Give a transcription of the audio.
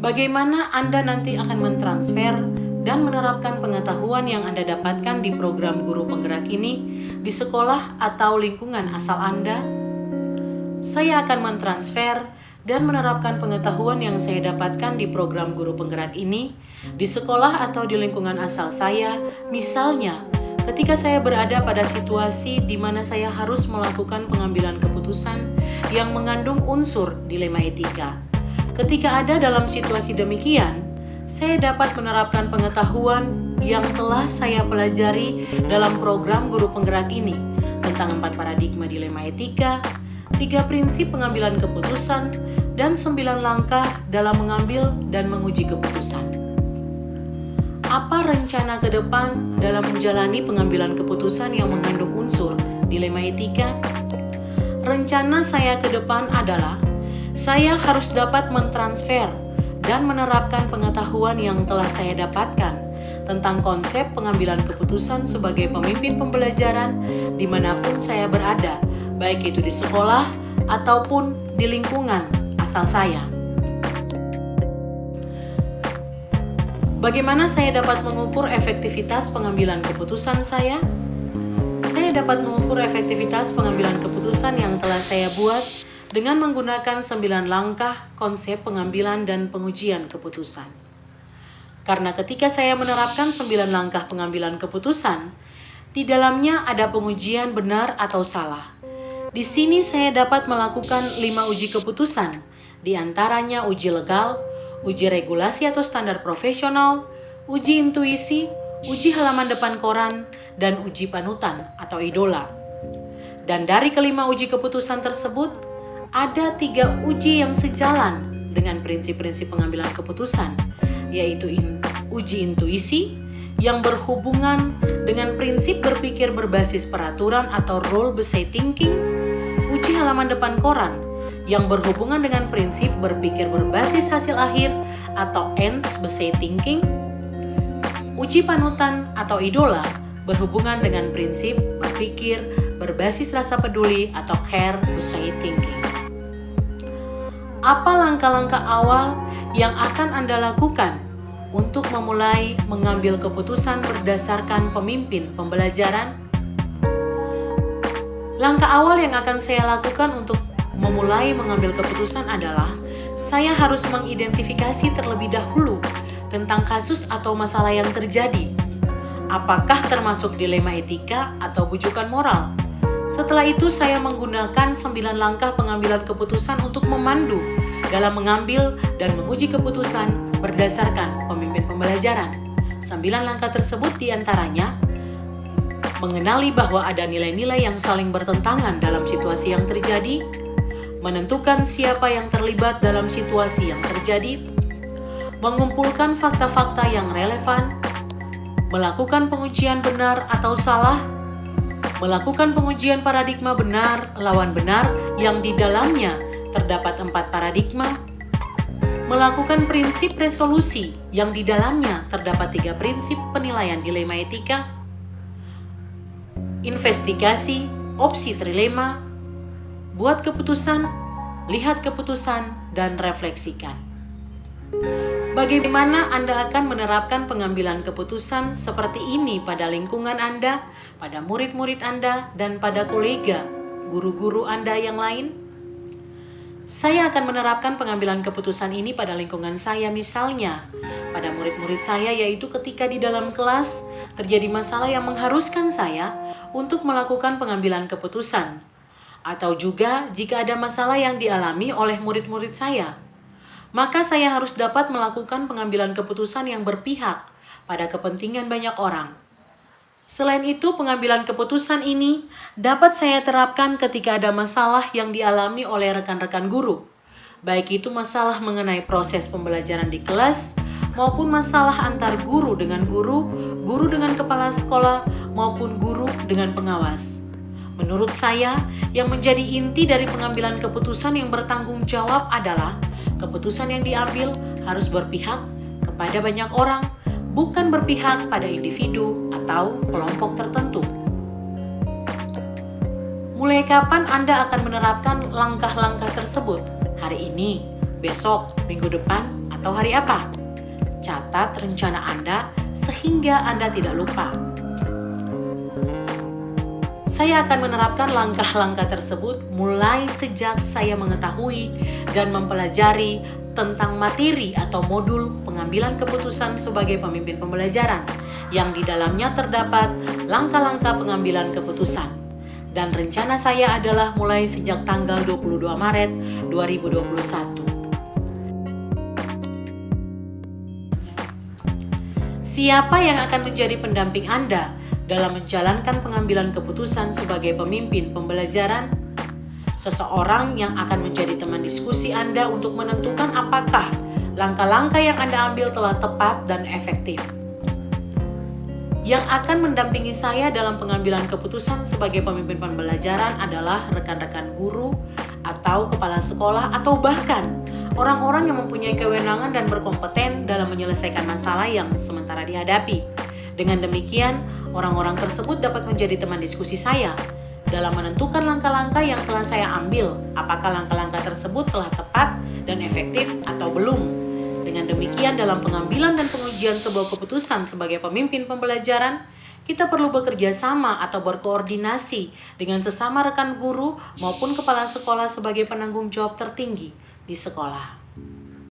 Bagaimana Anda nanti akan mentransfer dan menerapkan pengetahuan yang Anda dapatkan di program Guru Penggerak ini di sekolah atau lingkungan asal Anda? Saya akan mentransfer dan menerapkan pengetahuan yang saya dapatkan di program Guru Penggerak ini di sekolah atau di lingkungan asal saya, misalnya ketika saya berada pada situasi di mana saya harus melakukan pengambilan keputusan yang mengandung unsur dilema etika. Ketika ada dalam situasi demikian, saya dapat menerapkan pengetahuan yang telah saya pelajari dalam program Guru Penggerak ini tentang 4 paradigma dilema etika, 3 prinsip pengambilan keputusan, dan 9 langkah dalam mengambil dan menguji keputusan. Apa rencana ke depan dalam menjalani pengambilan keputusan yang mengandung unsur dilema etika? Rencana saya ke depan adalah saya harus dapat mentransfer dan menerapkan pengetahuan yang telah saya dapatkan tentang konsep pengambilan keputusan sebagai pemimpin pembelajaran dimanapun saya berada, baik itu di sekolah ataupun di lingkungan asal saya. Bagaimana saya dapat mengukur efektivitas pengambilan keputusan saya? Saya dapat mengukur efektivitas pengambilan keputusan yang telah saya buat dengan menggunakan 9 langkah konsep pengambilan dan pengujian keputusan. Karena ketika saya menerapkan 9 langkah pengambilan keputusan, di dalamnya ada pengujian benar atau salah. Di sini saya dapat melakukan 5 uji keputusan, di antaranya uji legal, uji regulasi atau standar profesional, uji intuisi, uji halaman depan koran, dan uji panutan atau idola. Dan dari kelima uji keputusan tersebut, ada 3 uji yang sejalan dengan prinsip-prinsip pengambilan keputusan, yaitu uji intuisi yang berhubungan dengan prinsip berpikir berbasis peraturan atau rule-based thinking, uji halaman depan koran yang berhubungan dengan prinsip berpikir berbasis hasil akhir atau ends-based thinking, uji panutan atau idola berhubungan dengan prinsip berpikir berbasis rasa peduli atau care-based thinking. Apa langkah-langkah awal yang akan Anda lakukan untuk memulai mengambil keputusan berdasarkan pemimpin pembelajaran? Langkah awal yang akan saya lakukan untuk memulai mengambil keputusan adalah saya harus mengidentifikasi terlebih dahulu tentang kasus atau masalah yang terjadi. Apakah termasuk dilema etika atau bujukan moral? Setelah itu saya menggunakan 9 langkah pengambilan keputusan untuk memandu dalam mengambil dan menguji keputusan berdasarkan pemimpin pembelajaran. 9 langkah tersebut diantaranya mengenali bahwa ada nilai-nilai yang saling bertentangan dalam situasi yang terjadi, menentukan siapa yang terlibat dalam situasi yang terjadi, mengumpulkan fakta-fakta yang relevan, melakukan pengujian benar atau salah, melakukan pengujian paradigma benar lawan benar yang di dalamnya terdapat 4 paradigma, melakukan prinsip resolusi yang di dalamnya terdapat 3 prinsip penilaian dilema etika, investigasi opsi trilema, buat keputusan, lihat keputusan, dan refleksikan. Bagaimana Anda akan menerapkan pengambilan keputusan seperti ini pada lingkungan Anda, pada murid-murid Anda, dan pada kolega, guru-guru Anda yang lain? Saya akan menerapkan pengambilan keputusan ini pada lingkungan saya, misalnya pada murid-murid saya, yaitu ketika di dalam kelas terjadi masalah yang mengharuskan saya untuk melakukan pengambilan keputusan. Atau juga jika ada masalah yang dialami oleh murid-murid saya, maka saya harus dapat melakukan pengambilan keputusan yang berpihak pada kepentingan banyak orang. Selain itu, pengambilan keputusan ini dapat saya terapkan ketika ada masalah yang dialami oleh rekan-rekan guru, baik itu masalah mengenai proses pembelajaran di kelas, maupun masalah antar guru dengan guru, guru dengan kepala sekolah, maupun guru dengan pengawas. Menurut saya, yang menjadi inti dari pengambilan keputusan yang bertanggung jawab adalah keputusan yang diambil harus berpihak kepada banyak orang, bukan berpihak pada individu atau kelompok tertentu. Mulai kapan Anda akan menerapkan langkah-langkah tersebut? Hari ini, besok, minggu depan, atau hari apa? Catat rencana Anda sehingga Anda tidak lupa. Saya akan menerapkan langkah-langkah tersebut mulai sejak saya mengetahui dan mempelajari tentang materi atau modul pengambilan keputusan sebagai pemimpin pembelajaran yang di dalamnya terdapat langkah-langkah pengambilan keputusan. Dan rencana saya adalah mulai sejak tanggal 22 Maret 2021. Siapa yang akan menjadi pendamping Anda dalam menjalankan pengambilan keputusan sebagai pemimpin pembelajaran? Seseorang yang akan menjadi teman diskusi Anda untuk menentukan apakah langkah-langkah yang Anda ambil telah tepat dan efektif. Yang akan mendampingi saya dalam pengambilan keputusan sebagai pemimpin pembelajaran adalah rekan-rekan guru atau kepala sekolah atau bahkan orang-orang yang mempunyai kewenangan dan berkompeten dalam menyelesaikan masalah yang sementara dihadapi. Dengan demikian, orang-orang tersebut dapat menjadi teman diskusi saya dalam menentukan langkah-langkah yang telah saya ambil, apakah langkah-langkah tersebut telah tepat dan efektif atau belum. Dengan demikian, dalam pengambilan dan pengujian sebuah keputusan sebagai pemimpin pembelajaran, kita perlu bekerja sama atau berkoordinasi dengan sesama rekan guru maupun kepala sekolah sebagai penanggung jawab tertinggi di sekolah.